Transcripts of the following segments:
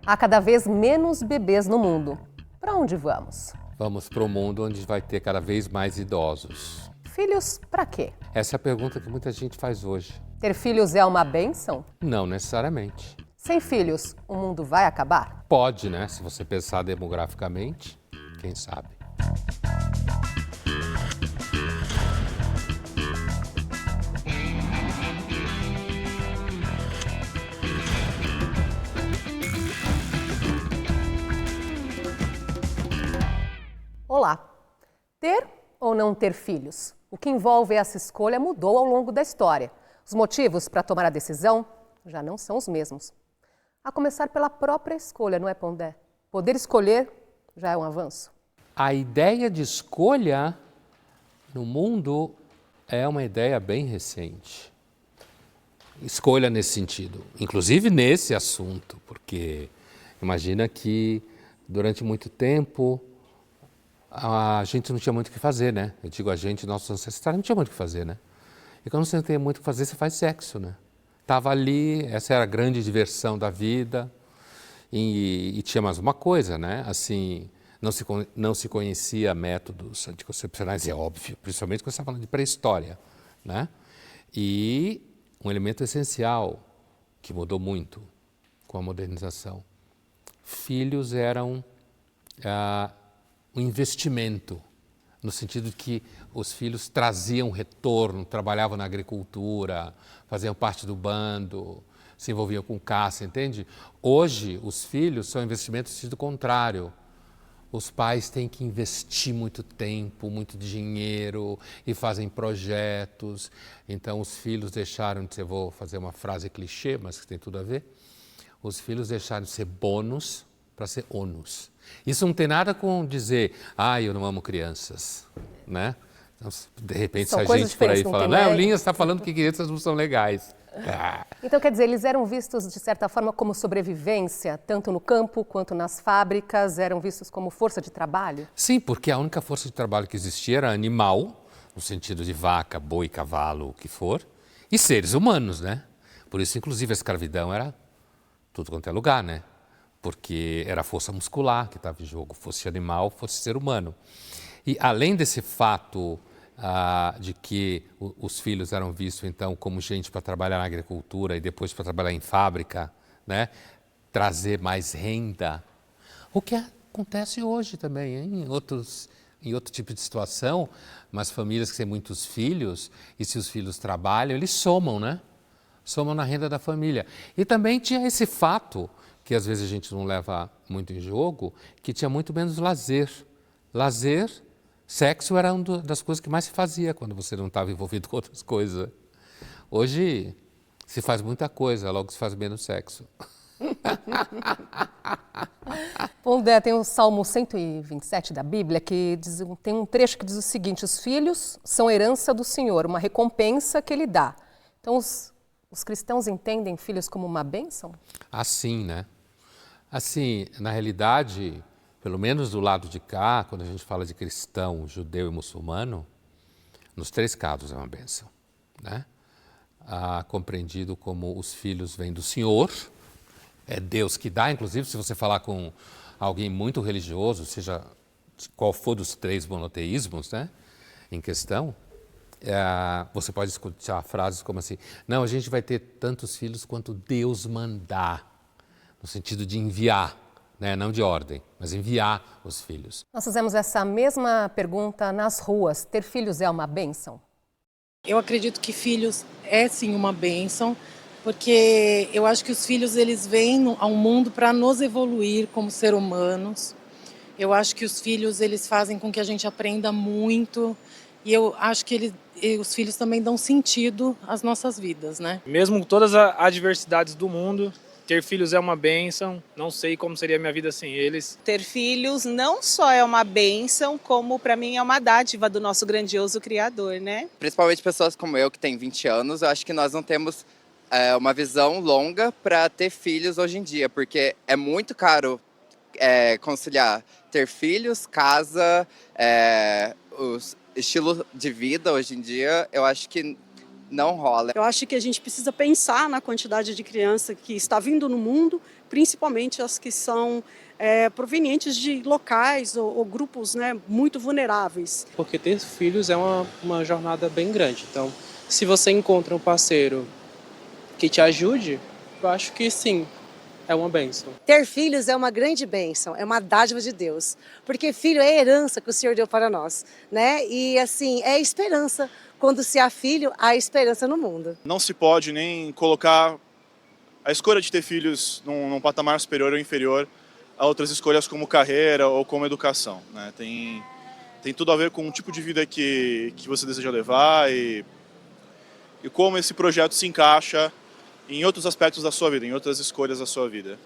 Há cada vez menos bebês no mundo. Para onde vamos? Vamos para um mundo onde vai ter cada vez mais idosos. Filhos para quê? Essa é a pergunta que muita gente faz hoje. Ter filhos é uma bênção? Não necessariamente. Sem filhos, o mundo vai acabar? Pode, né? Se você pensar demograficamente, quem sabe. Olá! Ter ou não ter filhos? O que envolve essa escolha mudou ao longo da história. Os motivos para tomar a decisão já não são os mesmos. A começar pela própria escolha, não é, Pondé? Poder escolher já é um avanço. A ideia de escolha no mundo é uma ideia bem recente. Escolha nesse sentido, inclusive nesse assunto, porque imagina que durante muito tempo a gente não tinha muito o que fazer, né? Eu digo a gente, nossos ancestrais não tinham muito o que fazer, né? E quando você não tem muito o que fazer, você faz sexo, né? Tava ali, essa era a grande diversão da vida. E tinha mais uma coisa, né? Assim, não se conhecia métodos anticoncepcionais, é óbvio, principalmente quando você está falando de pré-história, né? E um elemento essencial que mudou muito com a modernização. Filhos eram um investimento, no sentido de que os filhos traziam retorno, trabalhavam na agricultura, faziam parte do bando, se envolviam com caça, entende? Hoje, os filhos são investimentos no sentido contrário. Os pais têm que investir muito tempo, muito dinheiro e fazem projetos. Então, os filhos deixaram de ser, vou fazer uma frase clichê, mas que tem tudo a ver, os filhos deixaram de ser bônus para ser ônus. Isso não tem nada com dizer, eu não amo crianças, né? Então, de repente, São se a coisas gente por aí diferentes, fala, não o Linhas está falando que crianças não são legais. Então, quer dizer, eles eram vistos, de certa forma, como sobrevivência, tanto no campo quanto nas fábricas, eram vistos como força de trabalho? Sim, porque a única força de trabalho que existia era animal, no sentido de vaca, boi, cavalo, o que for, e seres humanos, né? Por isso, inclusive, a escravidão era tudo quanto é lugar, né? Porque era a força muscular que estava em jogo, fosse animal, fosse ser humano. E além desse fato de que os filhos eram vistos, então, como gente para trabalhar na agricultura e depois para trabalhar em fábrica, né? Trazer mais renda, o que acontece hoje também, hein? Em outro tipo de situação, mas famílias que têm muitos filhos, e se os filhos trabalham, eles somam, né? Somam na renda da família. E também tinha esse fato, que às vezes a gente não leva muito em jogo, que tinha muito menos lazer. Lazer, sexo era uma das coisas que mais se fazia quando você não estava envolvido com outras coisas. Hoje se faz muita coisa, logo se faz menos sexo. Pondé, tem o Salmo 127 da Bíblia, que tem um trecho que diz o seguinte: os filhos são herança do Senhor, uma recompensa que Ele dá. Então, os cristãos entendem filhos como uma bênção? Assim, né? Assim, na realidade, pelo menos do lado de cá, quando a gente fala de cristão, judeu e muçulmano, nos três casos é uma bênção, né? Compreendido como os filhos vêm do Senhor, é Deus que dá, inclusive se você falar com alguém muito religioso, seja qual for dos três monoteísmos, né, em questão, você pode escutar frases como assim, não, a gente vai ter tantos filhos quanto Deus mandar, no sentido de enviar, né, não de ordem, mas enviar os filhos. Nós fizemos essa mesma pergunta nas ruas. Ter filhos é uma bênção? Eu acredito que filhos é sim uma bênção, porque eu acho que os filhos eles vêm ao mundo para nos evoluir como ser humanos. Eu acho que os filhos eles fazem com que a gente aprenda muito e eu acho que os filhos também dão sentido às nossas vidas, né? Mesmo com todas as adversidades do mundo, ter filhos é uma bênção. Não sei como seria a minha vida sem eles. Ter filhos não só é uma bênção, como para mim é uma dádiva do nosso grandioso Criador, né? Principalmente pessoas como eu, que tem 20 anos, eu acho que nós não temos uma visão longa para ter filhos hoje em dia, porque é muito caro conciliar ter filhos, casa, o estilo de vida hoje em dia. Eu acho que não rola. Eu acho que a gente precisa pensar na quantidade de criança que está vindo no mundo, principalmente as que são provenientes de locais ou grupos, né, muito vulneráveis. Porque ter filhos é uma jornada bem grande. Então, se você encontra um parceiro que te ajude, eu acho que sim, é uma bênção. Ter filhos é uma grande bênção, é uma dádiva de Deus, porque filho é a herança que o Senhor deu para nós, né? E assim, é esperança. Quando se há filho, há esperança no mundo. Não se pode nem colocar a escolha de ter filhos num patamar superior ou inferior a outras escolhas como carreira ou como educação, né? Tem tudo a ver com o tipo de vida que você deseja levar e como esse projeto se encaixa em outros aspectos da sua vida, em outras escolhas da sua vida.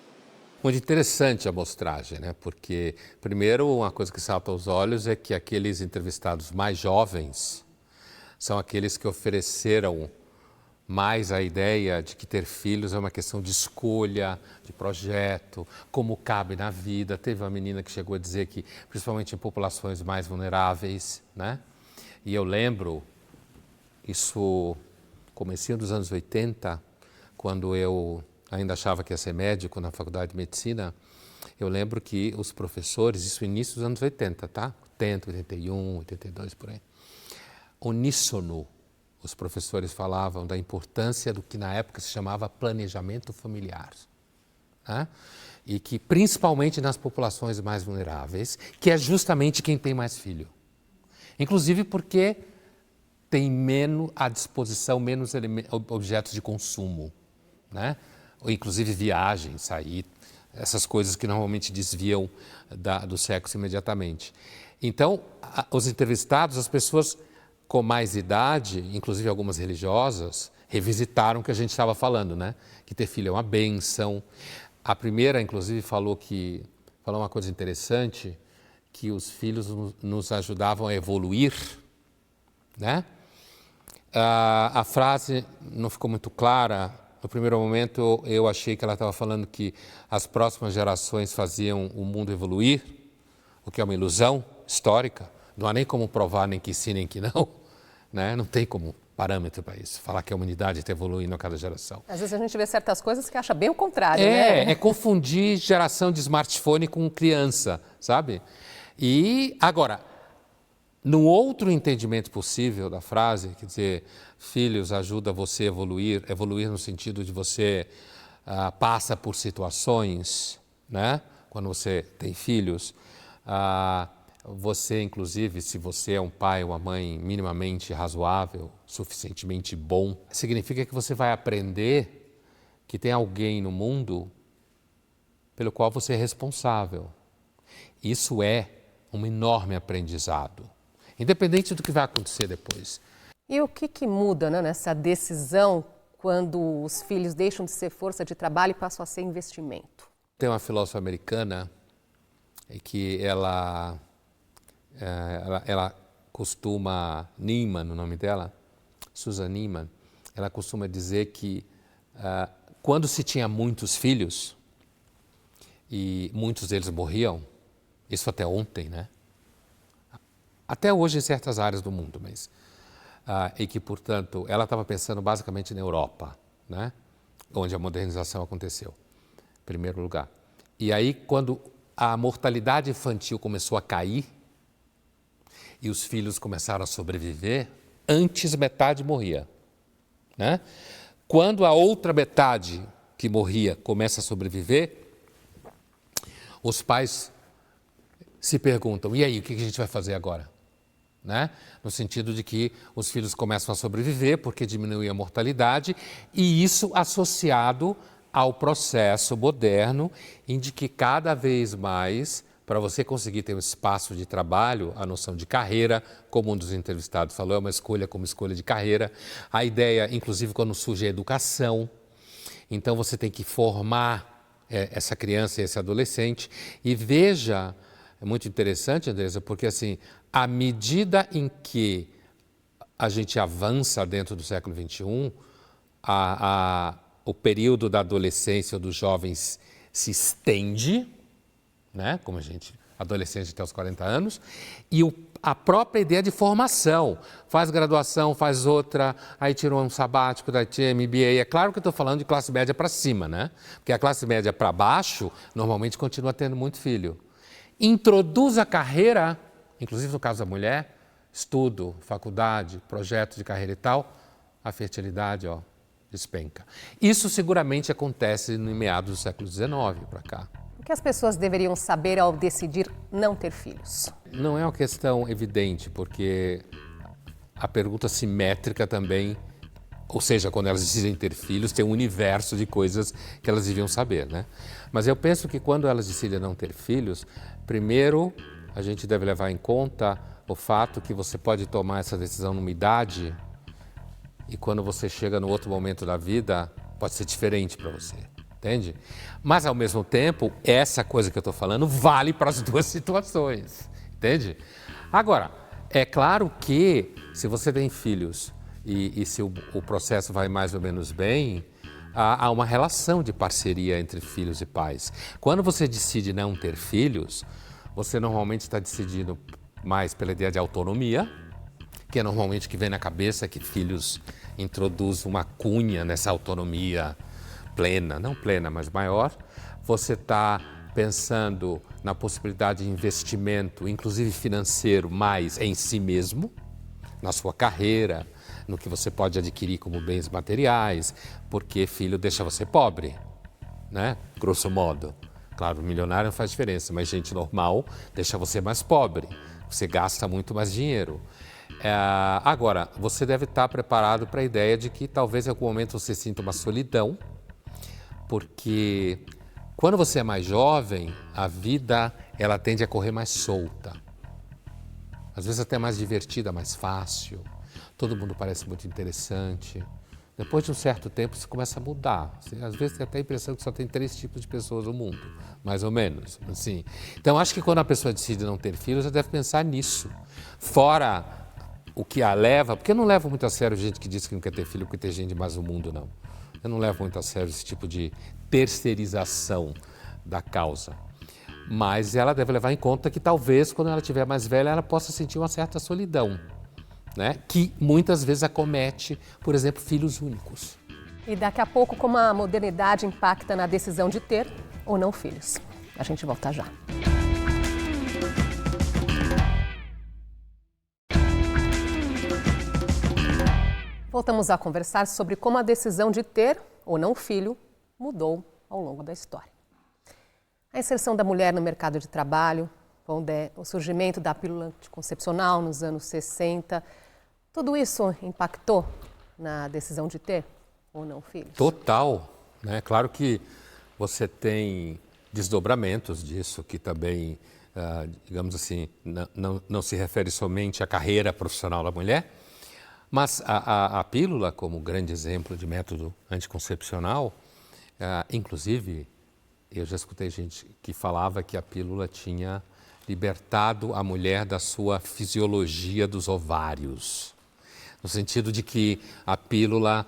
Muito interessante a amostragem, né? Porque, primeiro, uma coisa que salta aos olhos é que aqueles entrevistados mais jovens são aqueles que ofereceram mais a ideia de que ter filhos é uma questão de escolha, de projeto, como cabe na vida. Teve uma menina que chegou a dizer que, principalmente em populações mais vulneráveis, né? E eu lembro, isso comecinho dos anos 80, quando eu ainda achava que ia ser médico na faculdade de medicina, eu lembro que os professores, isso no início dos anos 80, tá? 80, 81, 82, por aí. Uníssono, os professores falavam da importância do que na época se chamava planejamento familiar, né? E que principalmente nas populações mais vulneráveis, que é justamente quem tem mais filho. Inclusive porque tem menos à disposição, menos objetos de consumo, né? Ou inclusive viagem, sair, essas coisas que normalmente desviam do sexo imediatamente. Então, os entrevistados, as pessoas com mais idade, inclusive algumas religiosas, revisitaram o que a gente estava falando, né? Que ter filho é uma bênção. A primeira, inclusive, falou uma coisa interessante, que os filhos nos ajudavam a evoluir, né? A frase não ficou muito clara. No primeiro momento, eu achei que ela estava falando que as próximas gerações faziam o mundo evoluir, o que é uma ilusão histórica. Não há nem como provar, nem que sim, nem que não, né? Não tem como parâmetro para isso, falar que a humanidade está evoluindo a cada geração. Às vezes a gente vê certas coisas que acha bem o contrário, né? É confundir geração de smartphone com criança, sabe? E, agora, num outro entendimento possível da frase, quer dizer, filhos ajuda você a evoluir no sentido de você passa por situações, né? Quando você tem filhos, você, inclusive, se você é um pai ou uma mãe minimamente razoável, suficientemente bom, significa que você vai aprender que tem alguém no mundo pelo qual você é responsável. Isso é um enorme aprendizado, independente do que vai acontecer depois. E o que muda, né, nessa decisão quando os filhos deixam de ser força de trabalho e passam a ser investimento? Tem uma filósofa americana que ela costuma, Neiman, o nome dela, Susan Neiman, ela costuma dizer que quando se tinha muitos filhos e muitos deles morriam, isso até ontem, né? Até hoje em certas áreas do mundo, mas e que, portanto, ela estava pensando basicamente na Europa, né? Onde a modernização aconteceu, em primeiro lugar. E aí, quando a mortalidade infantil começou a cair e os filhos começaram a sobreviver, antes metade morria, né? Quando a outra metade que morria começa a sobreviver, os pais se perguntam, e aí, o que a gente vai fazer agora? Né? No sentido de que os filhos começam a sobreviver porque diminui a mortalidade, e isso associado ao processo moderno em que cada vez mais, para você conseguir ter um espaço de trabalho, a noção de carreira, como um dos entrevistados falou, é uma escolha como escolha de carreira. A ideia, inclusive, quando surge a educação, então você tem que formar essa criança e esse adolescente. E veja, é muito interessante, Andressa, porque assim, à medida em que a gente avança dentro do século XXI, o período da adolescência ou dos jovens se estende, né? Como adolescente até os 40 anos, e a própria ideia de formação. Faz graduação, faz outra, aí tirou um sabático, daí tinha MBA. É claro que eu estou falando de classe média para cima, né? Porque a classe média para baixo, normalmente continua tendo muito filho. Introduz a carreira, inclusive no caso da mulher, estudo, faculdade, projeto de carreira e tal, a fertilidade, despenca. Isso seguramente acontece em meados do século XIX para cá. O que as pessoas deveriam saber ao decidir não ter filhos? Não é uma questão evidente, porque a pergunta simétrica também, ou seja, quando elas decidem ter filhos, tem um universo de coisas que elas deviam saber, né? Mas eu penso que quando elas decidem não ter filhos, primeiro a gente deve levar em conta o fato que você pode tomar essa decisão numa idade e quando você chega no outro momento da vida, pode ser diferente para você. Entende? Mas, ao mesmo tempo, essa coisa que eu estou falando vale para as duas situações. Entende? Agora, é claro que se você tem filhos e se o processo vai mais ou menos bem, há uma relação de parceria entre filhos e pais. Quando você decide não ter filhos, você normalmente está decidindo mais pela ideia de autonomia, que é normalmente o que vem na cabeça, que filhos introduzem uma cunha nessa autonomia plena, não plena, mas maior. Você está pensando na possibilidade de investimento, inclusive financeiro, mais em si mesmo, na sua carreira, no que você pode adquirir como bens materiais, porque filho deixa você pobre, né? Grosso modo. Claro, milionário não faz diferença, mas gente normal deixa você mais pobre, você gasta muito mais dinheiro. Agora, você deve estar preparado para a ideia de que talvez em algum momento você sinta uma solidão, porque quando você é mais jovem, a vida ela tende a correr mais solta. Às vezes até mais divertida, mais fácil. Todo mundo parece muito interessante. Depois de um certo tempo, isso começa a mudar. Você, às vezes tem até a impressão que só tem 3 tipos de pessoas no mundo, mais ou menos. Assim. Então, acho que quando a pessoa decide não ter filhos, ela deve pensar nisso. Fora o que a leva, porque eu não levo muito a sério gente que diz que não quer ter filho porque tem gente demais no mundo, não. Eu não levo muito a sério esse tipo de terceirização da causa. Mas ela deve levar em conta que talvez, quando ela estiver mais velha, ela possa sentir uma certa solidão, né? Que muitas vezes acomete, por exemplo, filhos únicos. E daqui a pouco, como a modernidade impacta na decisão de ter ou não filhos. A gente volta já. Voltamos a conversar sobre como a decisão de ter ou não filho mudou ao longo da história. A inserção da mulher no mercado de trabalho, o surgimento da pílula anticoncepcional nos anos 60, tudo isso impactou na decisão de ter ou não filhos? Total, né? Claro que você tem desdobramentos disso que também, digamos assim, não se refere somente à carreira profissional da mulher, mas a pílula, como grande exemplo de método anticoncepcional, inclusive, eu já escutei gente que falava que a pílula tinha libertado a mulher da sua fisiologia dos ovários, no sentido de que a pílula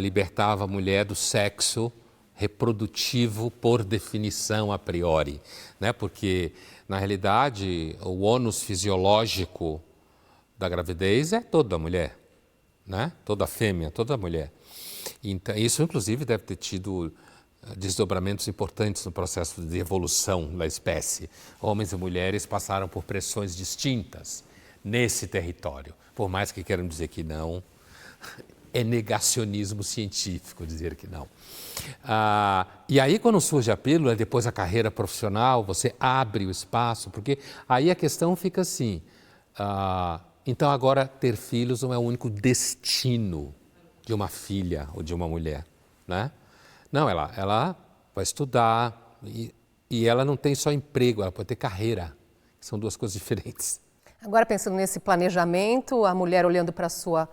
libertava a mulher do sexo reprodutivo por definição a priori, né? Porque, na realidade, o ônus fisiológico da gravidez é toda mulher, né? Toda fêmea, toda mulher. Então, isso, inclusive, deve ter tido desdobramentos importantes no processo de evolução da espécie. Homens e mulheres passaram por pressões distintas nesse território, por mais que queiram dizer que não, é negacionismo científico dizer que não. E aí, quando surge a pílula, depois a carreira profissional, você abre o espaço, porque aí a questão fica assim, então agora ter filhos não é o único destino de uma filha ou de uma mulher, né? Não, ela vai estudar e ela não tem só emprego, ela pode ter carreira. São duas coisas diferentes. Agora, pensando nesse planejamento, a mulher olhando para a sua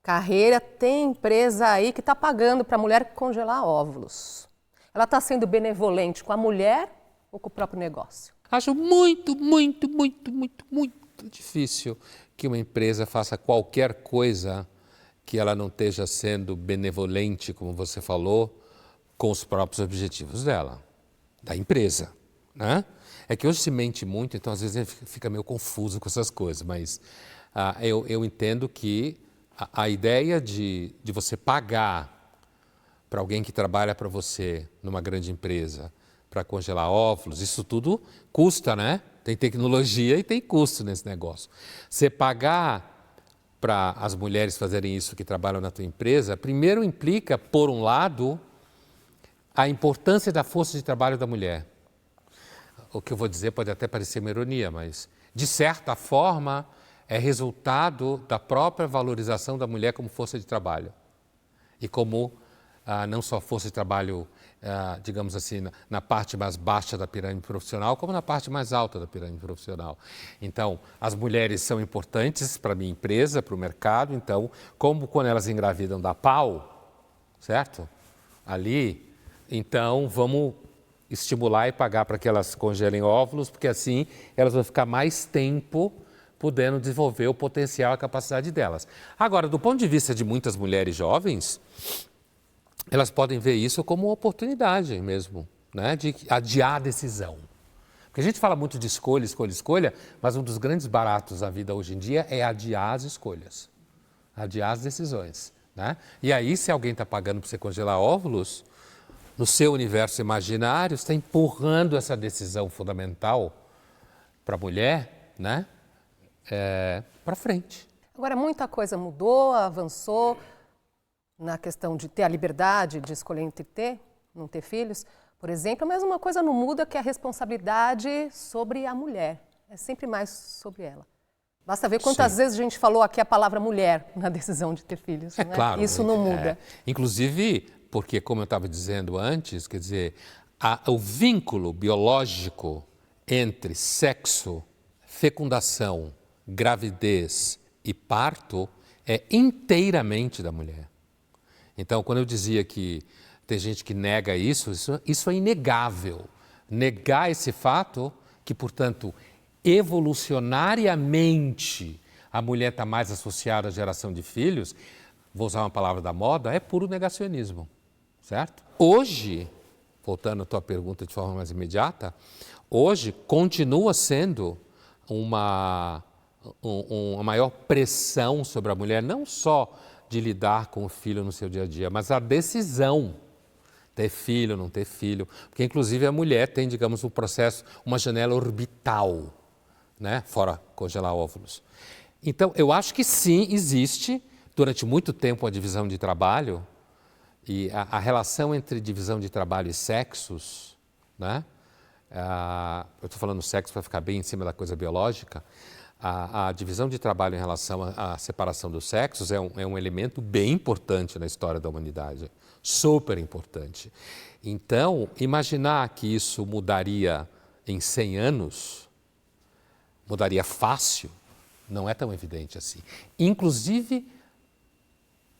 carreira, tem empresa aí que está pagando para a mulher congelar óvulos. Ela está sendo benevolente com a mulher ou com o próprio negócio? Acho muito difícil que uma empresa faça qualquer coisa que ela não esteja sendo benevolente, como você falou, com os próprios objetivos dela, da empresa, né? É que hoje se mente muito, então às vezes a gente fica meio confuso com essas coisas, mas eu entendo que a ideia de você pagar para alguém que trabalha para você numa grande empresa para congelar óvulos, isso tudo custa, né? Tem tecnologia e tem custo nesse negócio. Você pagar para as mulheres fazerem isso que trabalham na tua empresa, primeiro implica, por um lado, a importância da força de trabalho da mulher. O que eu vou dizer pode até parecer uma ironia, mas, de certa forma, é resultado da própria valorização da mulher como força de trabalho. E como não só força de trabalho, digamos assim, na parte mais baixa da pirâmide profissional, como na parte mais alta da pirâmide profissional. Então, as mulheres são importantes para a minha empresa, para o mercado, então, como quando elas engravidam dá pau, certo? Ali, então, vamos estimular e pagar para que elas congelem óvulos, porque assim elas vão ficar mais tempo podendo desenvolver o potencial e a capacidade delas. Agora, do ponto de vista de muitas mulheres jovens, elas podem ver isso como uma oportunidade mesmo, né, de adiar a decisão. Porque a gente fala muito de escolha, escolha, escolha, mas um dos grandes baratos da vida hoje em dia é adiar as escolhas, adiar as decisões, né? E aí, se alguém está pagando para você congelar óvulos, no seu universo imaginário, está empurrando essa decisão fundamental para a mulher, né, para frente. Agora, muita coisa mudou, avançou na questão de ter a liberdade de escolher entre ter, não ter filhos, por exemplo, mas uma coisa não muda, que é a responsabilidade sobre a mulher. É sempre mais sobre ela. Basta ver quantas vezes a gente falou aqui a palavra mulher na decisão de ter filhos. É, né? claro. Isso não muda. Inclusive, porque, como eu estava dizendo antes, quer dizer, o vínculo biológico entre sexo, fecundação, gravidez e parto é inteiramente da mulher. Então, quando eu dizia que tem gente que nega isso é inegável. Negar esse fato que, portanto, evolucionariamente a mulher está mais associada à geração de filhos, vou usar uma palavra da moda, é puro negacionismo, certo? Hoje, voltando à tua pergunta de forma mais imediata, hoje continua sendo uma maior pressão sobre a mulher, não só de lidar com o filho no seu dia a dia, mas a decisão, ter filho, não ter filho, porque inclusive a mulher tem, digamos, um processo, uma janela orbital, né? Fora congelar óvulos. Então, eu acho que sim, existe, durante muito tempo, a divisão de trabalho, e a relação entre divisão de trabalho e sexos, né? Eu estou falando sexo para ficar bem em cima da coisa biológica. A divisão de trabalho em relação à separação dos sexos é um elemento bem importante na história da humanidade, super importante. Então, imaginar que isso mudaria em 100 anos, mudaria fácil, não é tão evidente assim. Inclusive,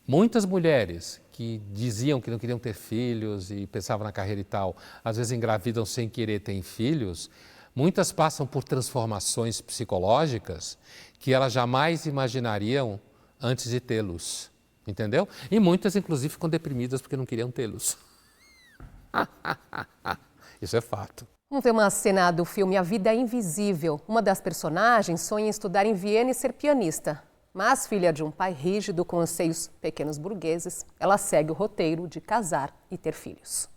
muitas mulheres que diziam que não queriam ter filhos e pensavam na carreira e tal, às vezes engravidam sem querer ter filhos, muitas passam por transformações psicológicas que elas jamais imaginariam antes de tê-los, entendeu? E muitas, inclusive, ficam deprimidas porque não queriam tê-los. Isso é fato. Vamos ver uma cena do filme A Vida é Invisível. Uma das personagens sonha em estudar em Viena e ser pianista. Mas, filha de um pai rígido com anseios pequenos burgueses, ela segue o roteiro de casar e ter filhos.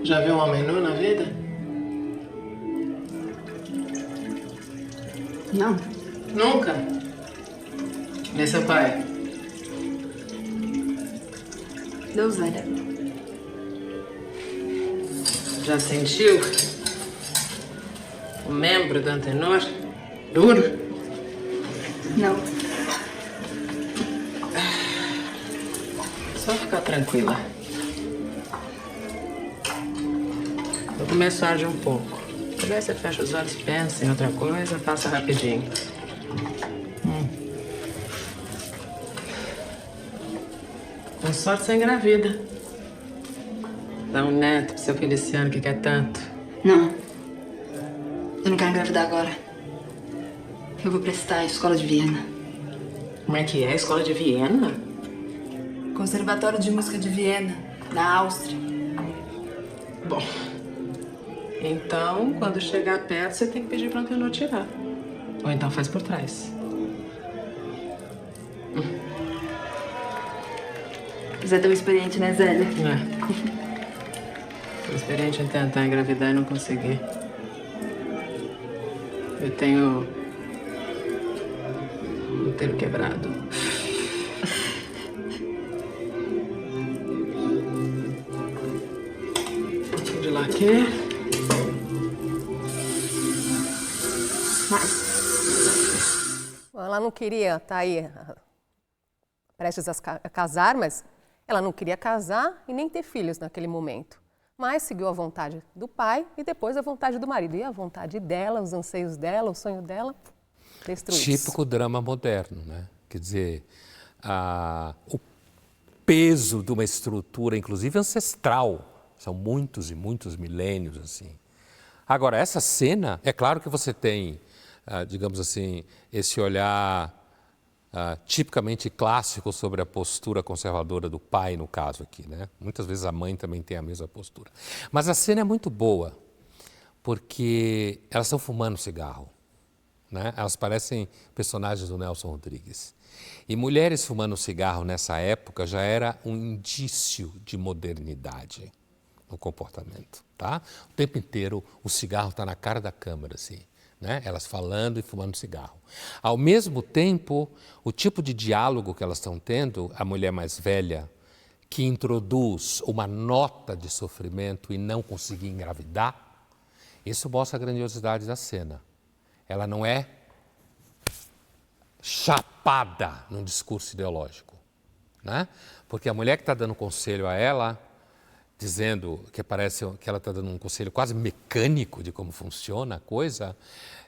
Já viu um homem nu na vida? Não. Nunca? Nem seu pai? Deus velha. Já sentiu o membro do antenor duro? Não. Só ficar tranquila. Vou começar de um pouco. Daí você fecha os olhos, pensa em outra coisa, passa rapidinho. Com sorte você engravida. Dá um neto pro seu Feliciano que quer tanto. Não. Eu não quero engravidar agora. Eu vou prestar a escola de Viena. Como é que é? Escola de Viena? Conservatório de Música de Viena, na Áustria. Bom, então, quando chegar perto, você tem que pedir pra Antenor tirar. Ou então faz por trás. Você é tão experiente, né, Zélia? Sou experiente em tentar engravidar e não conseguir. Eu tenho o útero quebrado. De lá aqui. Ela não queria estar aí prestes a casar, mas ela não queria casar e nem ter filhos naquele momento. Mas seguiu a vontade do pai e depois a vontade do marido. E a vontade dela, os anseios dela, o sonho dela, destruídos. Típico drama moderno, né? Quer dizer, o peso de uma estrutura, inclusive ancestral. São muitos e muitos milênios, assim. Agora, essa cena, é claro que você tem, digamos assim, esse olhar tipicamente clássico sobre a postura conservadora do pai, no caso aqui, né? Muitas vezes a mãe também tem a mesma postura. Mas a cena é muito boa, porque elas estão fumando cigarro, né? Elas parecem personagens do Nelson Rodrigues. E mulheres fumando cigarro nessa época já era um indício de modernidade no comportamento, tá? O tempo inteiro o cigarro está na cara da câmera, assim. Né? Elas falando e fumando cigarro. Ao mesmo tempo, o tipo de diálogo que elas estão tendo, a mulher mais velha, que introduz uma nota de sofrimento e não conseguir engravidar, isso mostra a grandiosidade da cena. Ela não é chapada num discurso ideológico, né? Porque a mulher que está dando conselho a ela, dizendo que parece que ela está dando um conselho quase mecânico de como funciona a coisa,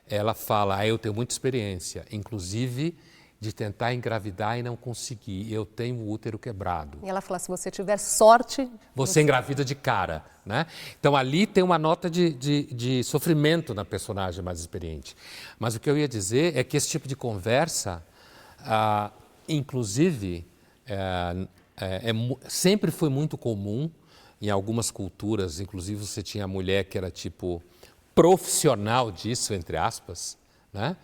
ela fala, eu tenho muita experiência, inclusive de tentar engravidar e não conseguir, eu tenho o útero quebrado. E ela fala, se você tiver sorte... Você engravida de cara, né? Então ali tem uma nota de sofrimento na personagem mais experiente. Mas o que eu ia dizer é que esse tipo de conversa, inclusive, sempre foi muito comum. Em algumas culturas, inclusive, você tinha a mulher que era tipo profissional disso, entre aspas, né?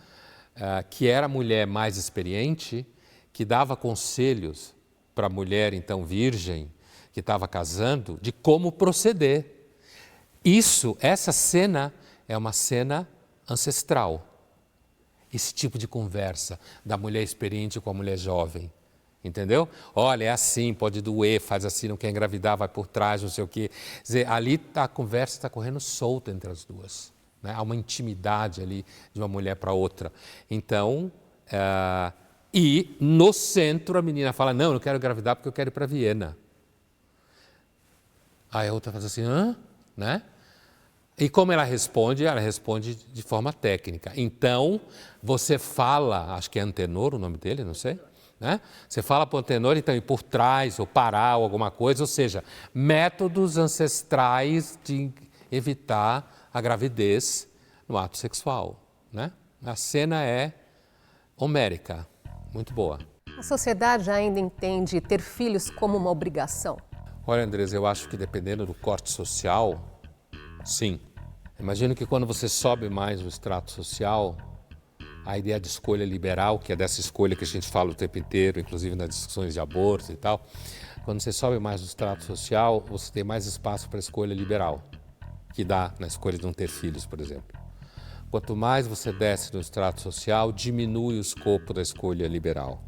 Que era a mulher mais experiente, que dava conselhos para a mulher, então, virgem, que estava casando, de como proceder. Essa cena é uma cena ancestral. Esse tipo de conversa da mulher experiente com a mulher jovem. Entendeu? Olha, é assim, pode doer, faz assim, não quer engravidar, vai por trás, não sei o quê. Quer dizer, ali a conversa está correndo solta entre as duas. Né? Há uma intimidade ali de uma mulher para outra. Então, e no centro a menina fala, não, eu não quero engravidar porque eu quero ir para Viena. Aí a outra faz assim, hã? Né? E como ela responde? Ela responde de forma técnica. Então, você fala, acho que é Antenor o nome dele, não sei. Né? Você fala para o Antenor, então, ir por trás, ou parar, ou alguma coisa, ou seja, métodos ancestrais de evitar a gravidez no ato sexual. Né? A cena é homérica, muito boa. A sociedade ainda entende ter filhos como uma obrigação? Olha, Andresa, eu acho que dependendo do corte social, sim. Imagino que quando você sobe mais o extrato social, a ideia de escolha liberal, que é dessa escolha que a gente fala o tempo inteiro, inclusive nas discussões de aborto e tal, quando você sobe mais o extrato social, você tem mais espaço para a escolha liberal, que dá na escolha de não ter filhos, por exemplo. Quanto mais você desce no extrato social, diminui o escopo da escolha liberal.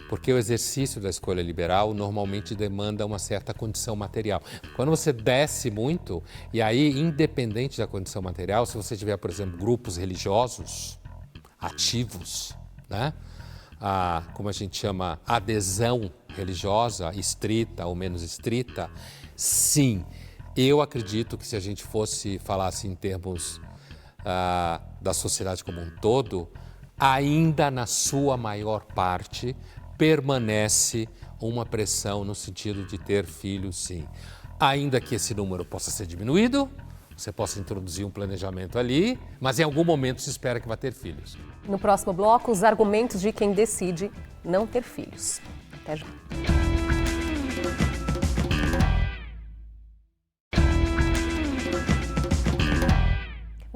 Porque o exercício da escolha liberal normalmente demanda uma certa condição material. Quando você desce muito, e aí, independente da condição material, se você tiver, por exemplo, grupos religiosos ativos, né? Como a gente chama, adesão religiosa, estrita ou menos estrita, sim, eu acredito que se a gente fosse falar assim em termos da sociedade como um todo, ainda na sua maior parte permanece uma pressão no sentido de ter filhos, sim. Ainda que esse número possa ser diminuído, você possa introduzir um planejamento ali, mas em algum momento se espera que vai ter filhos. No próximo bloco, os argumentos de quem decide não ter filhos. Até já.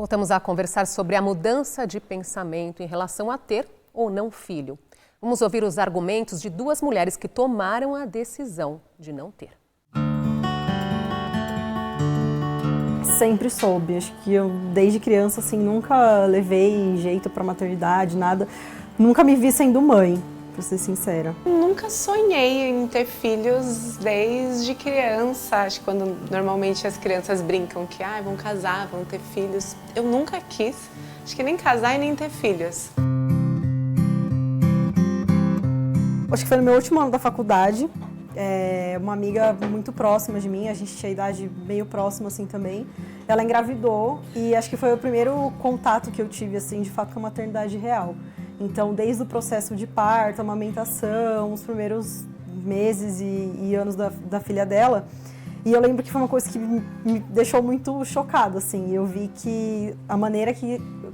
Voltamos a conversar sobre a mudança de pensamento em relação a ter ou não filho. Vamos ouvir os argumentos de duas mulheres que tomaram a decisão de não ter. Sempre soube, acho que eu desde criança assim nunca levei jeito para maternidade, nada, nunca me vi sendo mãe, para ser sincera. Nunca sonhei em ter filhos desde criança. Acho que quando normalmente as crianças brincam que vão casar, vão ter filhos, eu nunca quis. Acho que nem casar e nem ter filhos. Acho que foi no meu último ano da faculdade. Uma amiga muito próxima de mim, a gente tinha idade meio próxima assim também. Ela engravidou e acho que foi o primeiro contato que eu tive assim, de fato, com a maternidade real. Então, desde o processo de parto, amamentação, os primeiros meses e anos da filha dela. E eu lembro que foi uma coisa que me deixou muito chocada, assim. Eu vi que a maneira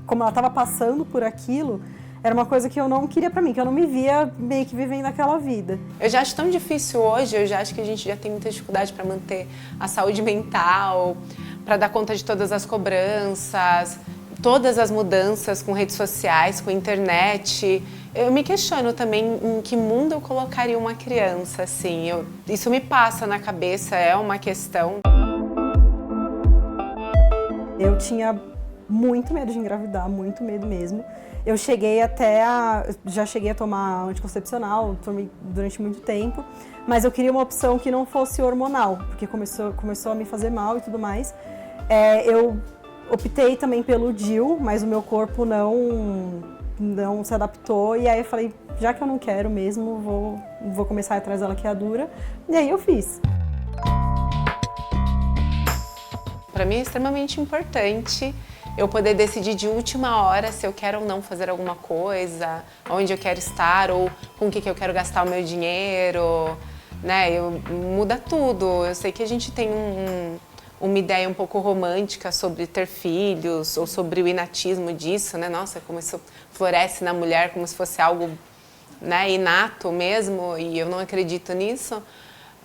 como ela estava passando por aquilo, era uma coisa que eu não queria pra mim, que eu não me via meio que vivendo aquela vida. Eu já acho tão difícil hoje, eu já acho que a gente já tem muita dificuldade para manter a saúde mental, para dar conta de todas as cobranças, todas as mudanças com redes sociais, com internet. Eu me questiono também em que mundo eu colocaria uma criança, assim. Isso me passa na cabeça, é uma questão. Eu tinha muito medo de engravidar, muito medo mesmo. Eu já cheguei a tomar anticoncepcional, tomei durante muito tempo, mas eu queria uma opção que não fosse hormonal, porque começou a me fazer mal e tudo mais. Eu optei também pelo DIU, mas o meu corpo não se adaptou, e aí eu falei, já que eu não quero mesmo, vou começar atrás da laqueadura, e aí eu fiz. Para mim é extremamente importante eu poder decidir de última hora se eu quero ou não fazer alguma coisa, onde eu quero estar ou com o que eu quero gastar o meu dinheiro, né? Muda tudo. Eu sei que a gente tem uma ideia um pouco romântica sobre ter filhos ou sobre o inatismo disso, né? Nossa, como isso floresce na mulher, como se fosse algo, né, inato mesmo, e eu não acredito nisso.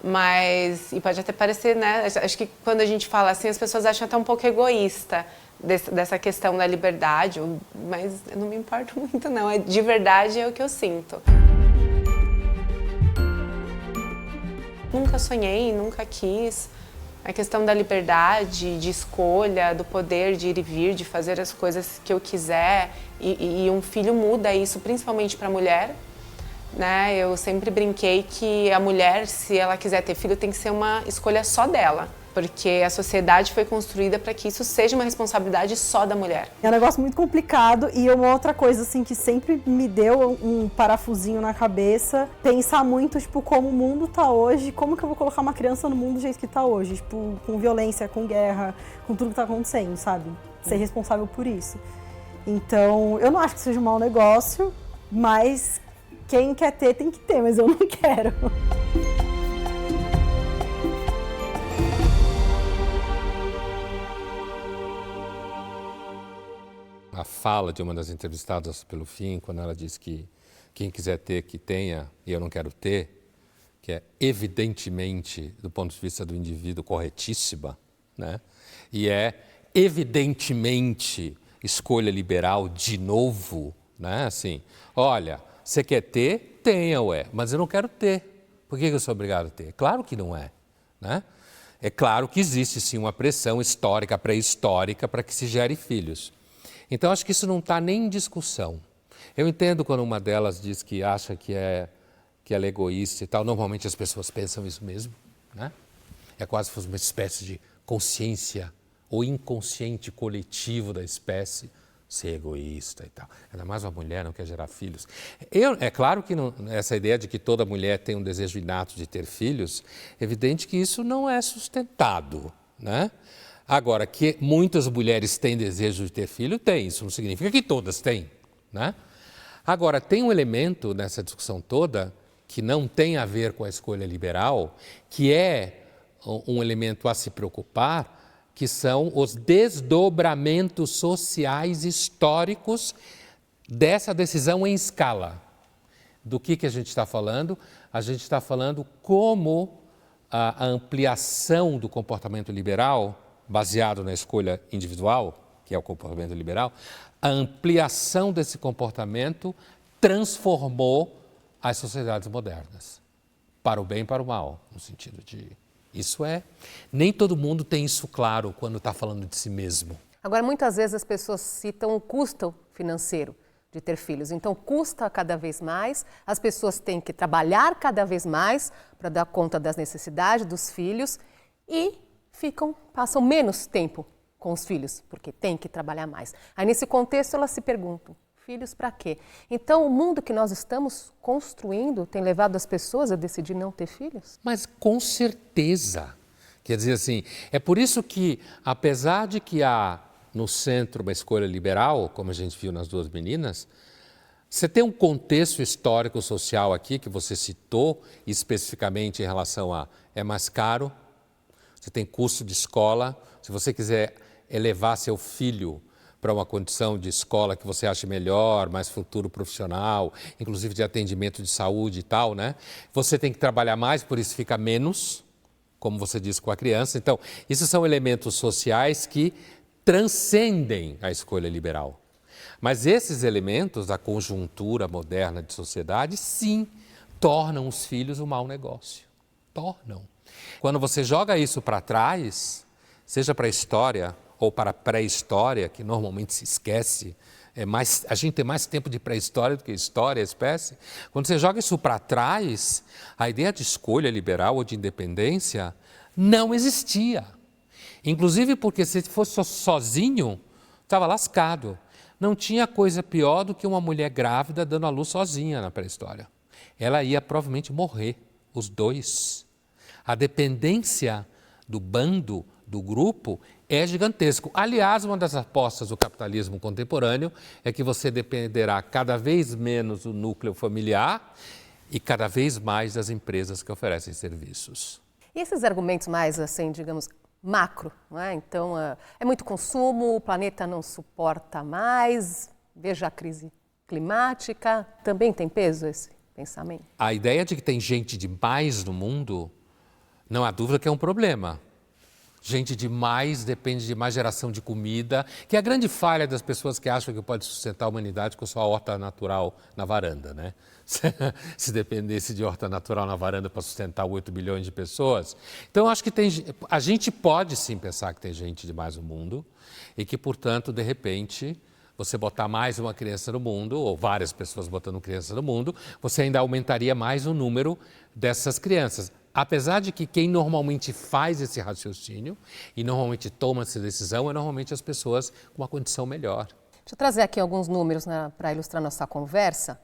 Mas, e pode até parecer, né? Acho que quando a gente fala assim, as pessoas acham até um pouco egoísta dessa questão da liberdade, mas eu não me importo muito, não. De verdade é o que eu sinto. Nunca sonhei, nunca quis. A questão da liberdade, de escolha, do poder de ir e vir, de fazer as coisas que eu quiser. E um filho muda isso, principalmente para a mulher. Né? Eu sempre brinquei que a mulher, se ela quiser ter filho, tem que ser uma escolha só dela. Porque a sociedade foi construída para que isso seja uma responsabilidade só da mulher. É um negócio muito complicado e uma outra coisa assim que sempre me deu um parafusinho na cabeça, pensar muito, tipo, como o mundo tá hoje, como que eu vou colocar uma criança no mundo do jeito que tá hoje, tipo, com violência, com guerra, com tudo que tá acontecendo, sabe? Ser responsável por isso. Então, eu não acho que seja um mau negócio, mas quem quer ter tem que ter, mas eu não quero. A fala de uma das entrevistadas pelo Fim, quando ela diz que quem quiser ter, que tenha, e eu não quero ter, que é evidentemente, do ponto de vista do indivíduo, corretíssima, né? E é evidentemente escolha liberal de novo, né? Assim, olha, você quer ter? Tenha, mas eu não quero ter. Por que eu sou obrigado a ter? Claro que não é, né? É claro que existe sim uma pressão histórica, pré-histórica, para que se gere filhos. Então, acho que isso não está nem em discussão. Eu entendo quando uma delas diz que acha que ela é egoísta e tal. Normalmente as pessoas pensam isso mesmo, né? É quase se fosse uma espécie de consciência ou inconsciente coletivo da espécie ser egoísta e tal. Ainda mais uma mulher não quer gerar filhos. É claro que essa ideia de que toda mulher tem um desejo inato de ter filhos, é evidente que isso não é sustentado, né? Agora, que muitas mulheres têm desejo de ter filho, tem. Isso não significa que todas têm, né? Agora, tem um elemento nessa discussão toda que não tem a ver com a escolha liberal, que é um elemento a se preocupar, que são os desdobramentos sociais históricos dessa decisão em escala. Do que a gente está falando? A gente está falando como a ampliação do comportamento liberal, baseado na escolha individual, que é o comportamento liberal, a ampliação desse comportamento transformou as sociedades modernas, para o bem e para o mal, no sentido de... Nem todo mundo tem isso claro quando está falando de si mesmo. Agora, muitas vezes as pessoas citam o custo financeiro de ter filhos. Então, custa cada vez mais, as pessoas têm que trabalhar cada vez mais para dar conta das necessidades dos filhos e passam menos tempo com os filhos, porque têm que trabalhar mais. Aí, nesse contexto, elas se perguntam, filhos para quê? Então, o mundo que nós estamos construindo tem levado as pessoas a decidir não ter filhos? Mas com certeza. Quer dizer assim, é por isso que, apesar de que há no centro uma escolha liberal, como a gente viu nas duas meninas, você tem um contexto histórico social aqui que você citou, especificamente em relação a é mais caro, você tem custo de escola, se você quiser elevar seu filho para uma condição de escola que você ache melhor, mais futuro profissional, inclusive de atendimento de saúde e tal, né? Você tem que trabalhar mais, por isso fica menos, como você disse, com a criança. Então, esses são elementos sociais que transcendem a escolha liberal. Mas esses elementos da conjuntura moderna de sociedade, sim, tornam os filhos um mau negócio. Tornam. Quando você joga isso para trás, seja para a história ou para a pré-história, que normalmente se esquece, a gente tem mais tempo de pré-história do que história, espécie. Quando você joga isso para trás, a ideia de escolha liberal ou de independência não existia. Inclusive porque se fosse sozinho, estava lascado. Não tinha coisa pior do que uma mulher grávida dando à luz sozinha na pré-história. Ela ia provavelmente morrer, os dois. A dependência do bando, do grupo, é gigantesco. Aliás, uma das apostas do capitalismo contemporâneo é que você dependerá cada vez menos do núcleo familiar e cada vez mais das empresas que oferecem serviços. E esses argumentos mais, assim, digamos, macro, não é? Então, é muito consumo, o planeta não suporta mais, veja a crise climática, também tem peso esse pensamento? A ideia de que tem gente demais no mundo, não há dúvida que é um problema. Gente demais depende de mais geração de comida, que é a grande falha das pessoas que acham que pode sustentar a humanidade com sua horta natural na varanda, né? Se dependesse de horta natural na varanda para sustentar 8 bilhões de pessoas. Então, eu acho que a gente pode sim pensar que tem gente demais no mundo e que, portanto, de repente, você botar mais uma criança no mundo, ou várias pessoas botando criança no mundo, você ainda aumentaria mais o número dessas crianças. Apesar de que quem normalmente faz esse raciocínio e normalmente toma essa decisão é normalmente as pessoas com uma condição melhor. Deixa eu trazer aqui alguns números para ilustrar nossa conversa.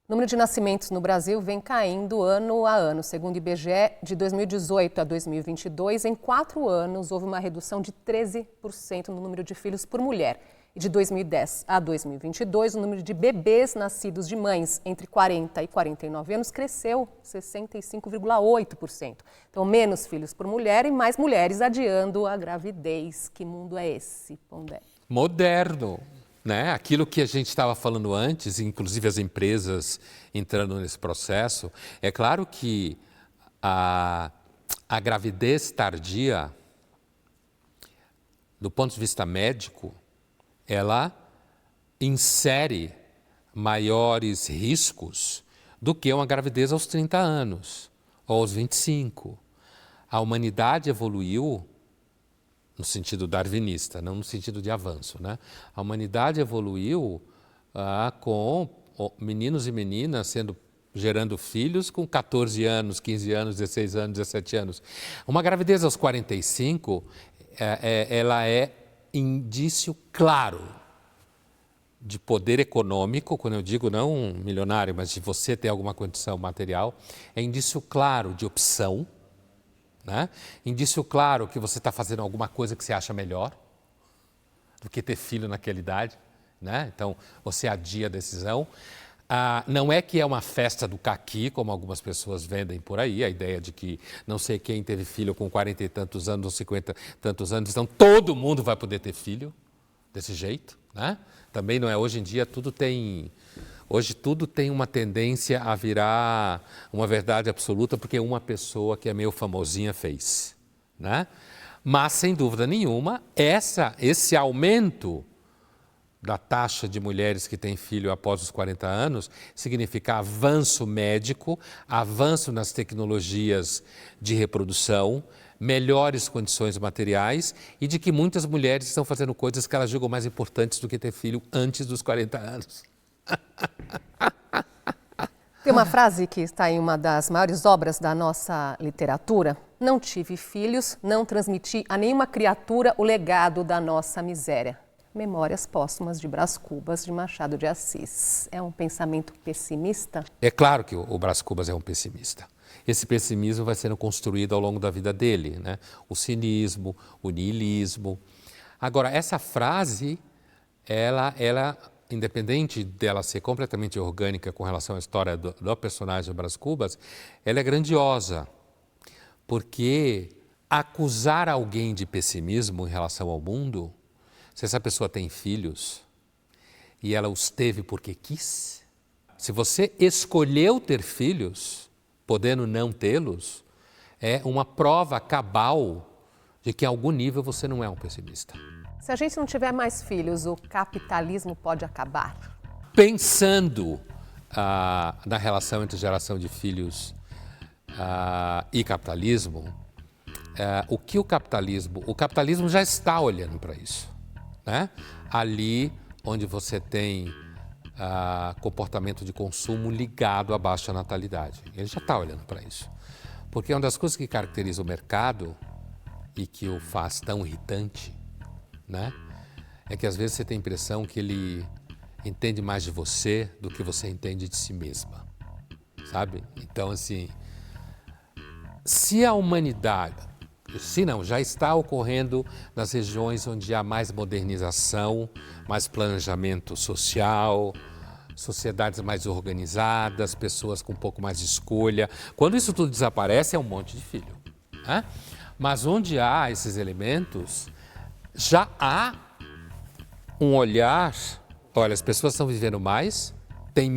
O número de nascimentos no Brasil vem caindo ano a ano. Segundo o IBGE, de 2018 a 2022, em 4 anos, houve uma redução de 13% no número de filhos por mulher. E de 2010 a 2022, o número de bebês nascidos de mães entre 40 e 49 anos cresceu 65,8%. Então, menos filhos por mulher e mais mulheres adiando a gravidez. Que mundo é esse, Pondé? Moderno, né? Aquilo que a gente estava falando antes, inclusive as empresas entrando nesse processo, é claro que a gravidez tardia, do ponto de vista médico, ela insere maiores riscos do que uma gravidez aos 30 anos ou aos 25. A humanidade evoluiu no sentido darwinista, não no sentido de avanço, né? A humanidade evoluiu com meninos e meninas gerando filhos com 14 anos, 15 anos, 16 anos, 17 anos. Uma gravidez aos 45, ela é indício claro de poder econômico, quando eu digo não milionário, mas de você ter alguma condição material, é indício claro de opção, né? Indício claro que você está fazendo alguma coisa que você acha melhor do que ter filho naquela idade, né? Então, você adia a decisão. Não é que é uma festa do caqui, como algumas pessoas vendem por aí, a ideia de que não sei quem teve filho com 40 e tantos anos ou 50 e tantos anos, então todo mundo vai poder ter filho desse jeito, né? Também não é, hoje em dia tudo tem uma tendência a virar uma verdade absoluta porque uma pessoa que é meio famosinha fez, né? Mas, sem dúvida nenhuma, esse aumento da taxa de mulheres que têm filho após os 40 anos significa avanço médico, avanço nas tecnologias de reprodução, melhores condições materiais e de que muitas mulheres estão fazendo coisas que elas julgam mais importantes do que ter filho antes dos 40 anos. Tem uma frase que está em uma das maiores obras da nossa literatura. Não tive filhos, não transmiti a nenhuma criatura o legado da nossa miséria. Memórias Póstumas de Brás Cubas, de Machado de Assis. É um pensamento pessimista? É claro que o Brás Cubas é um pessimista. Esse pessimismo vai sendo construído ao longo da vida dele, né? O cinismo, o niilismo. Agora, essa frase, ela independente dela ser completamente orgânica com relação à história do personagem do Brás Cubas, ela é grandiosa, porque acusar alguém de pessimismo em relação ao mundo, se essa pessoa tem filhos e ela os teve porque quis, se você escolheu ter filhos, podendo não tê-los, é uma prova cabal de que em algum nível você não é um pessimista. Se a gente não tiver mais filhos, o capitalismo pode acabar? Pensando na relação entre geração de filhos e capitalismo, o capitalismo já está olhando para isso, né? Ali onde você tem comportamento de consumo ligado à baixa natalidade. Ele já está olhando para isso. Porque uma das coisas que caracteriza o mercado e que o faz tão irritante, né, é que às vezes você tem a impressão que ele entende mais de você do que você entende de si mesma, sabe? Então, assim, se a humanidade, já está ocorrendo nas regiões onde há mais modernização, mais planejamento social, sociedades mais organizadas, pessoas com um pouco mais de escolha. Quando isso tudo desaparece, é um monte de filho, né? Mas onde há esses elementos, já há um olhar, olha, as pessoas estão vivendo mais, tem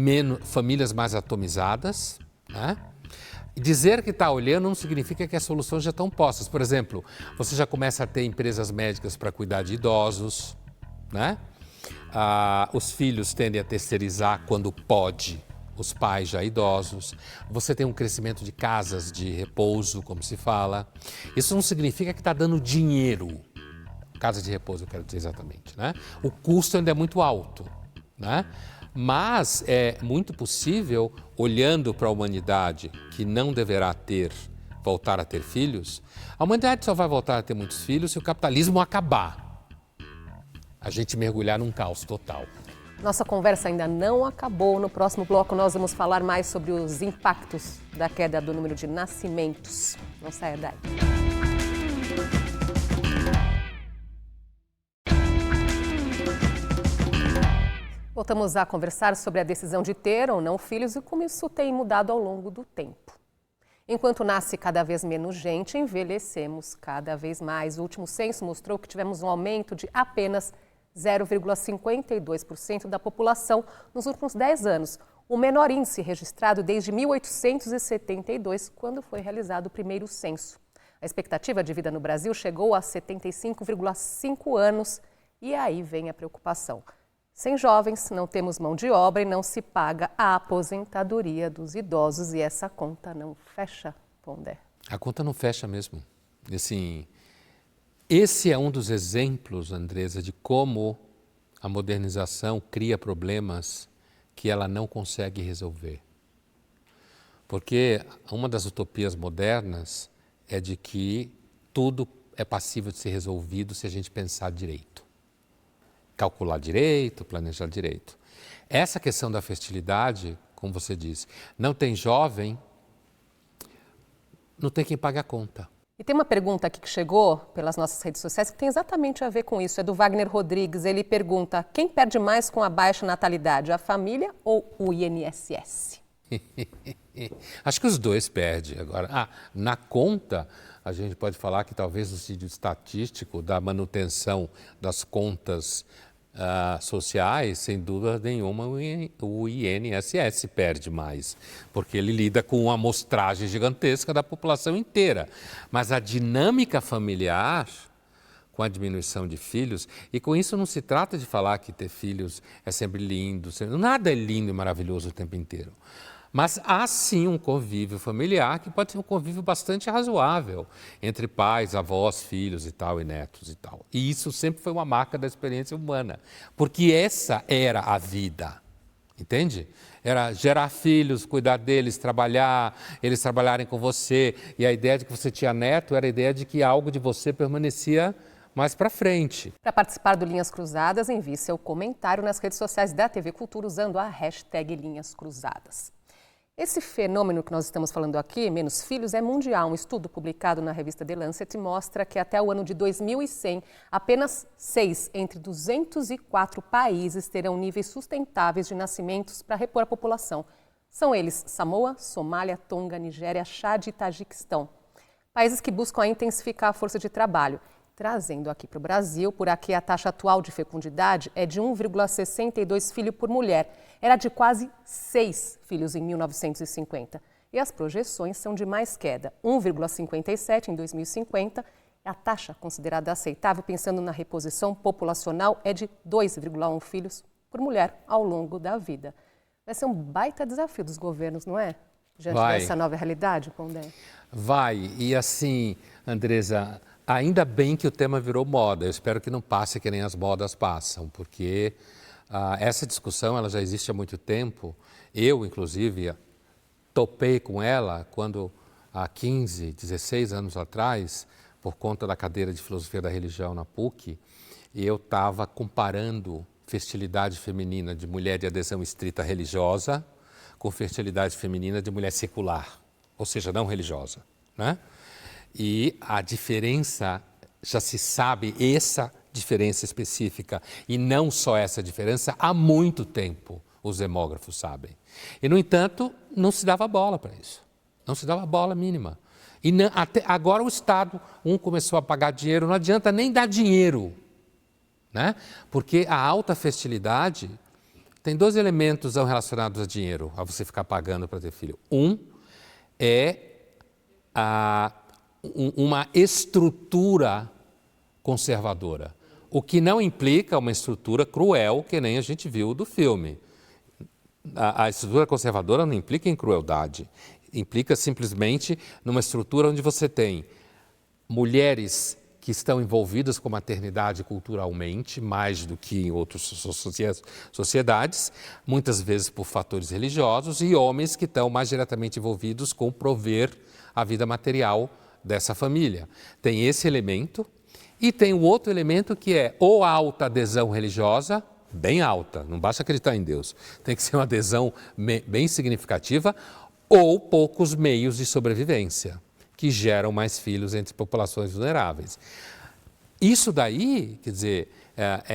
famílias mais atomizadas, né? E dizer que está olhando não significa que as soluções já estão postas. Por exemplo, você já começa a ter empresas médicas para cuidar de idosos, né? Os filhos tendem a terceirizar quando pode, os pais já idosos. Você tem um crescimento de casas de repouso, como se fala. Isso não significa que está dando dinheiro. Casa de repouso, eu quero dizer exatamente, né? O custo ainda é muito alto, né? Mas é muito possível, olhando para a humanidade que não deverá voltar a ter filhos, a humanidade só vai voltar a ter muitos filhos se o capitalismo acabar. A gente mergulhar num caos total. Nossa conversa ainda não acabou. No próximo bloco nós vamos falar mais sobre os impactos da queda do número de nascimentos. Não saia daí. Voltamos a conversar sobre a decisão de ter ou não filhos e como isso tem mudado ao longo do tempo. Enquanto nasce cada vez menos gente, envelhecemos cada vez mais. O último censo mostrou que tivemos um aumento de apenas 0,52% da população nos últimos 10 anos, o menor índice registrado desde 1872, quando foi realizado o primeiro censo. A expectativa de vida no Brasil chegou a 75,5 anos e aí vem a preocupação. Sem jovens, não temos mão de obra e não se paga a aposentadoria dos idosos e essa conta não fecha, Pondé. A conta não fecha mesmo. Assim, esse é um dos exemplos, Andresa, de como a modernização cria problemas que ela não consegue resolver. Porque uma das utopias modernas é de que tudo é passível de ser resolvido se a gente pensar direito. Calcular direito, planejar direito. Essa questão da fertilidade, como você disse, não tem jovem, não tem quem pague a conta. E tem uma pergunta aqui que chegou pelas nossas redes sociais que tem exatamente a ver com isso. É do Wagner Rodrigues. Ele pergunta: quem perde mais com a baixa natalidade, a família ou o INSS? Acho que os dois perdem. Agora, na conta, a gente pode falar que talvez no sentido estatístico da manutenção das contas sociais, sem dúvida nenhuma, o INSS perde mais, porque ele lida com uma amostragem gigantesca da população inteira. Mas a dinâmica familiar, com a diminuição de filhos, e com isso não se trata de falar que ter filhos é sempre lindo, nada é lindo e maravilhoso o tempo inteiro. Mas há sim um convívio familiar que pode ser um convívio bastante razoável entre pais, avós, filhos e tal, e netos e tal. E isso sempre foi uma marca da experiência humana, porque essa era a vida, entende? Era gerar filhos, cuidar deles, trabalhar, eles trabalharem com você. E a ideia de que você tinha neto era a ideia de que algo de você permanecia mais para frente. Para participar do Linhas Cruzadas, envie seu comentário nas redes sociais da TV Cultura usando a hashtag Linhas Cruzadas. Esse fenômeno que nós estamos falando aqui, menos filhos, é mundial. Um estudo publicado na revista The Lancet mostra que até o ano de 2100, apenas 6 entre 204 países terão níveis sustentáveis de nascimentos para repor a população. São eles Samoa, Somália, Tonga, Nigéria, Chad e Tajiquistão. Países que buscam intensificar a força de trabalho. Trazendo aqui para o Brasil, por aqui a taxa atual de fecundidade é de 1,62 filho por mulher. Era de quase 6 filhos em 1950. E as projeções são de mais queda, 1,57 em 2050. A taxa considerada aceitável, pensando na reposição populacional, é de 2,1 filhos por mulher ao longo da vida. Vai ser um baita desafio dos governos, não é? Diante dessa nova realidade, Pondé? Vai. E assim, Andresa, ainda bem que o tema virou moda. Eu espero que não passe que nem as modas passam, porque essa discussão ela já existe há muito tempo. Eu, inclusive, topei com ela quando, há 15, 16 anos atrás, por conta da cadeira de Filosofia da Religião na PUC, eu estava comparando fertilidade feminina de mulher de adesão estrita religiosa com fertilidade feminina de mulher secular, ou seja, não religiosa, né? E a diferença, já se sabe essa diferença específica, e não só essa diferença, há muito tempo os demógrafos sabem. E, no entanto, não se dava bola para isso, não se dava bola mínima. E não, até agora o Estado, começou a pagar dinheiro, não adianta nem dar dinheiro, né? Porque a alta fertilidade tem 2 elementos relacionados a dinheiro, a você ficar pagando para ter filho. Um é uma estrutura conservadora, o que não implica uma estrutura cruel, que nem a gente viu do filme. A estrutura conservadora não implica em crueldade, implica simplesmente numa estrutura onde você tem mulheres que estão envolvidas com maternidade culturalmente, mais do que em outras sociedades, muitas vezes por fatores religiosos, e homens que estão mais diretamente envolvidos com prover a vida material dessa família. Tem esse elemento, e tem o outro elemento que é ou a alta adesão religiosa, bem alta, não basta acreditar em Deus, tem que ser uma adesão bem significativa, ou poucos meios de sobrevivência, que geram mais filhos entre populações vulneráveis. Isso daí, quer dizer,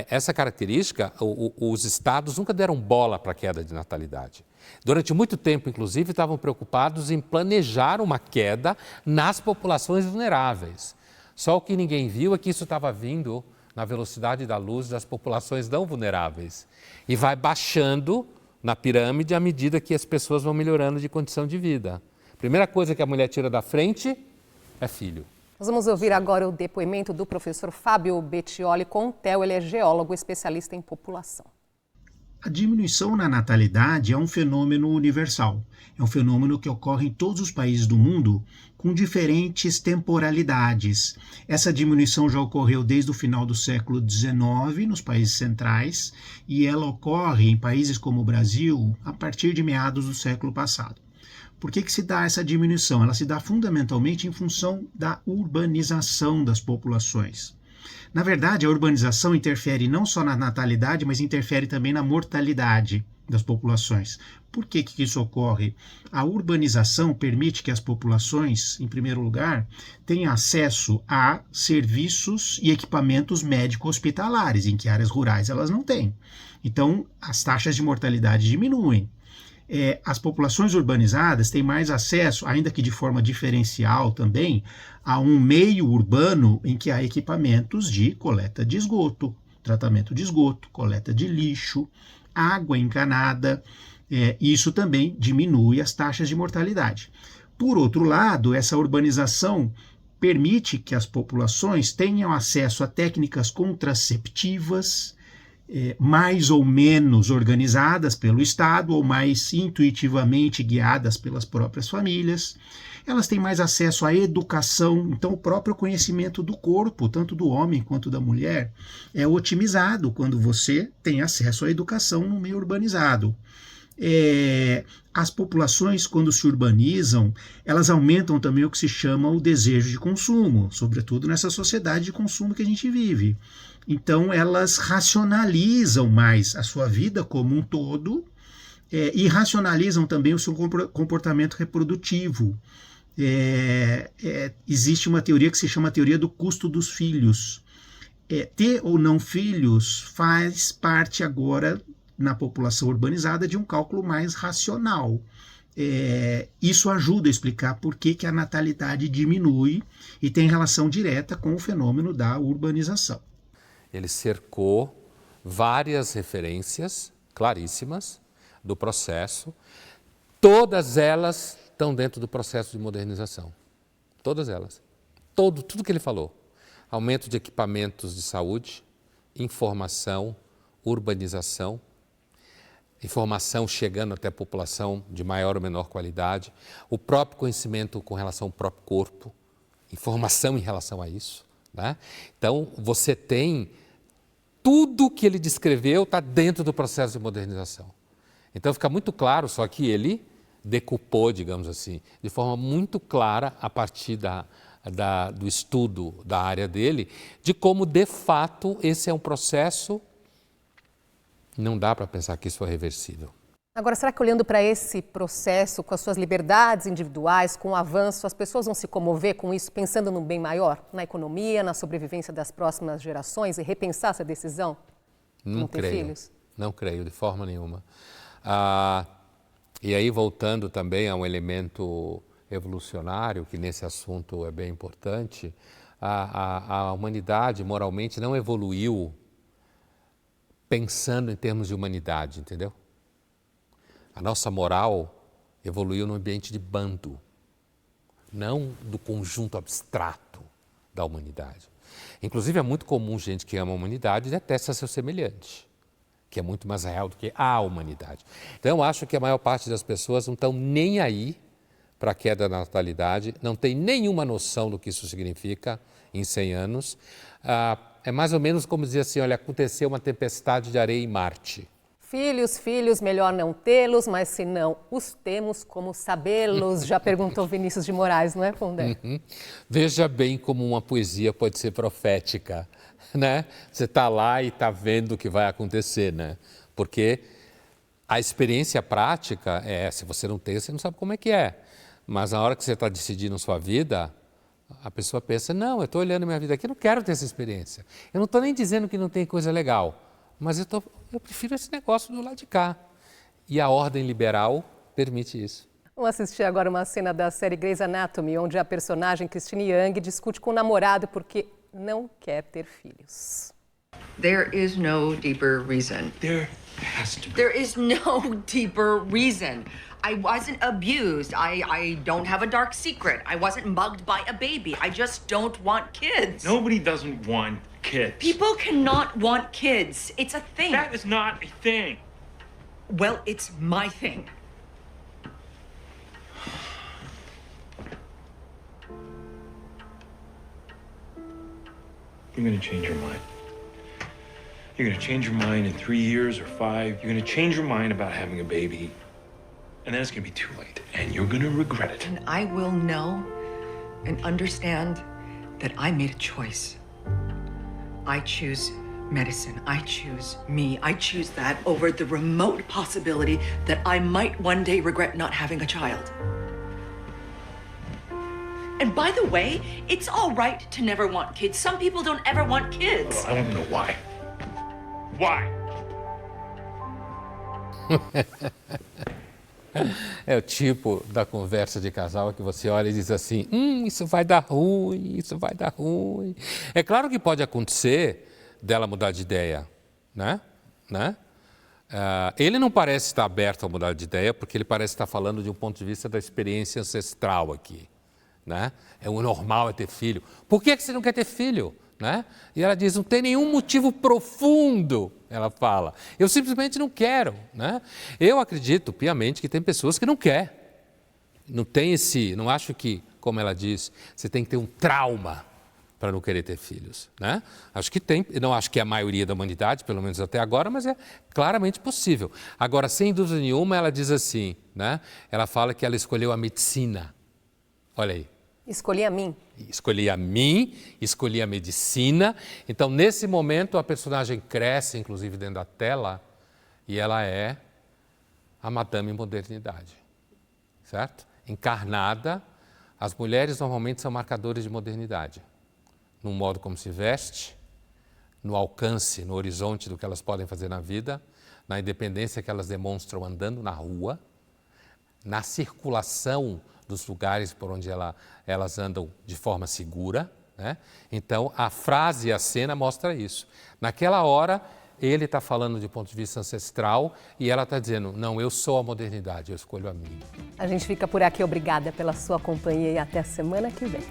essa característica, os estados nunca deram bola para a queda de natalidade. Durante muito tempo, inclusive, estavam preocupados em planejar uma queda nas populações vulneráveis. Só o que ninguém viu é que isso estava vindo na velocidade da luz das populações não vulneráveis. E vai baixando na pirâmide à medida que as pessoas vão melhorando de condição de vida. A primeira coisa que a mulher tira da frente é filho. Nós vamos ouvir agora o depoimento do professor Fábio Bettioli Contel. Ele é geólogo especialista em população. A diminuição na natalidade é um fenômeno universal. É um fenômeno que ocorre em todos os países do mundo com diferentes temporalidades. Essa diminuição já ocorreu desde o final do século XIX nos países centrais e ela ocorre em países como o Brasil a partir de meados do século passado. Por que se dá essa diminuição? Ela se dá fundamentalmente em função da urbanização das populações. Na verdade, a urbanização interfere não só na natalidade, mas interfere também na mortalidade das populações. Por que isso ocorre? A urbanização permite que as populações, em primeiro lugar, tenham acesso a serviços e equipamentos médico-hospitalares, em que áreas rurais elas não têm. Então, as taxas de mortalidade diminuem. As populações urbanizadas têm mais acesso, ainda que de forma diferencial também, a um meio urbano em que há equipamentos de coleta de esgoto, tratamento de esgoto, coleta de lixo, água encanada. Isso também diminui as taxas de mortalidade. Por outro lado, essa urbanização permite que as populações tenham acesso a técnicas contraceptivas, mais ou menos organizadas pelo Estado ou mais intuitivamente guiadas pelas próprias famílias. Elas têm mais acesso à educação, então o próprio conhecimento do corpo, tanto do homem quanto da mulher, é otimizado quando você tem acesso à educação no meio urbanizado. As populações, quando se urbanizam, elas aumentam também o que se chama o desejo de consumo, sobretudo nessa sociedade de consumo que a gente vive. Então, elas racionalizam mais a sua vida como um todo e racionalizam também o seu comportamento reprodutivo. Existe uma teoria que se chama a teoria do custo dos filhos. Ter ou não filhos faz parte agora, na população urbanizada, de um cálculo mais racional. Isso ajuda a explicar por que a natalidade diminui e tem relação direta com o fenômeno da urbanização. Ele cercou várias referências claríssimas do processo, todas elas estão dentro do processo de modernização. Todas elas. Tudo que ele falou. Aumento de equipamentos de saúde, informação, urbanização, informação chegando até a população de maior ou menor qualidade, o próprio conhecimento com relação ao próprio corpo, informação em relação a isso. Né? Então, você tem tudo que ele descreveu está dentro do processo de modernização. Então, fica muito claro, só que ele decupou, digamos assim, de forma muito clara, a partir do estudo da área dele, de como, de fato, esse é um processo. Não dá para pensar que isso é reversível. Agora, será que olhando para esse processo, com as suas liberdades individuais, com o avanço, as pessoas vão se comover com isso, pensando no bem maior, na economia, na sobrevivência das próximas gerações e repensar essa decisão? Não ter creio, filhos? Não creio, de forma nenhuma. E aí, voltando também a um elemento evolucionário, que nesse assunto é bem importante, a humanidade moralmente não evoluiu pensando em termos de humanidade, entendeu? A nossa moral evoluiu no ambiente de bando, não do conjunto abstrato da humanidade. Inclusive, é muito comum gente que ama a humanidade e detesta seu semelhante, que é muito mais real do que a humanidade. Então, eu acho que a maior parte das pessoas não estão nem aí para a queda da natalidade, não tem nenhuma noção do que isso significa em 100 anos. É mais ou menos como dizer assim, olha, aconteceu uma tempestade de areia em Marte. Filhos, melhor não tê-los, mas se não os temos, como sabê-los? Já perguntou Vinícius de Moraes, não é, Pondé? Veja bem como uma poesia pode ser profética, né? Você está lá e está vendo o que vai acontecer, né? Porque a experiência prática se você não tem, você não sabe como é que é. Mas na hora que você está decidindo sua vida, a pessoa pensa, não, eu estou olhando minha vida aqui, eu não quero ter essa experiência. Eu não estou nem dizendo que não tem coisa legal, mas eu prefiro esse negócio do lado de cá. E a ordem liberal permite isso. Vamos assistir agora uma cena da série Grey's Anatomy, onde a personagem Christine Yang discute com o namorado porque não quer ter filhos. There is no deeper reason. There has to be. There is no deeper reason. I wasn't abused. I don't have a dark secret. I wasn't mugged by a baby. I just don't want kids. Nobody doesn't want kids. People cannot want kids. It's a thing. That is not a thing. Well, it's my thing. You're gonna change your mind. You're gonna change your mind in 3 years or 5. You're gonna change your mind about having a baby. And then it's gonna be too late, and you're gonna regret it. And I will know and understand that I made a choice. I choose medicine. I choose me. I choose that over the remote possibility that I might one day regret not having a child. And by the way, it's all right to never want kids. Some people don't ever want kids. I want to know why. Why? É o tipo da conversa de casal que você olha e diz assim, isso vai dar ruim, isso vai dar ruim. É claro que pode acontecer dela mudar de ideia, né? Ele não parece estar aberto a mudar de ideia, porque ele parece estar falando de um ponto de vista da experiência ancestral aqui, né? O normal é ter filho. Por que você não quer ter filho? Né? E ela diz, não tem nenhum motivo profundo, ela fala. Eu simplesmente não quero. Né? Eu acredito piamente que tem pessoas que não querem. Não acho que, como ela diz, você tem que ter um trauma para não querer ter filhos. Né? Acho que tem, não acho que é a maioria da humanidade, pelo menos até agora, mas é claramente possível. Agora, sem dúvida nenhuma, ela diz assim, né? Ela fala que ela escolheu a medicina. Olha aí. Escolhi a mim. Escolhi a mim, escolhi a medicina. Então, nesse momento, a personagem cresce, inclusive dentro da tela, e ela é a Madame Modernidade, certo? Encarnada, as mulheres normalmente são marcadores de modernidade, no modo como se veste, no alcance, no horizonte do que elas podem fazer na vida, na independência que elas demonstram andando na rua, na circulação dos lugares por onde elas andam de forma segura. Né? Então, a frase e a cena mostra isso. Naquela hora, ele está falando de ponto de vista ancestral e ela está dizendo, não, eu sou a modernidade, eu escolho a mim. A gente fica por aqui, obrigada pela sua companhia e até a semana que vem.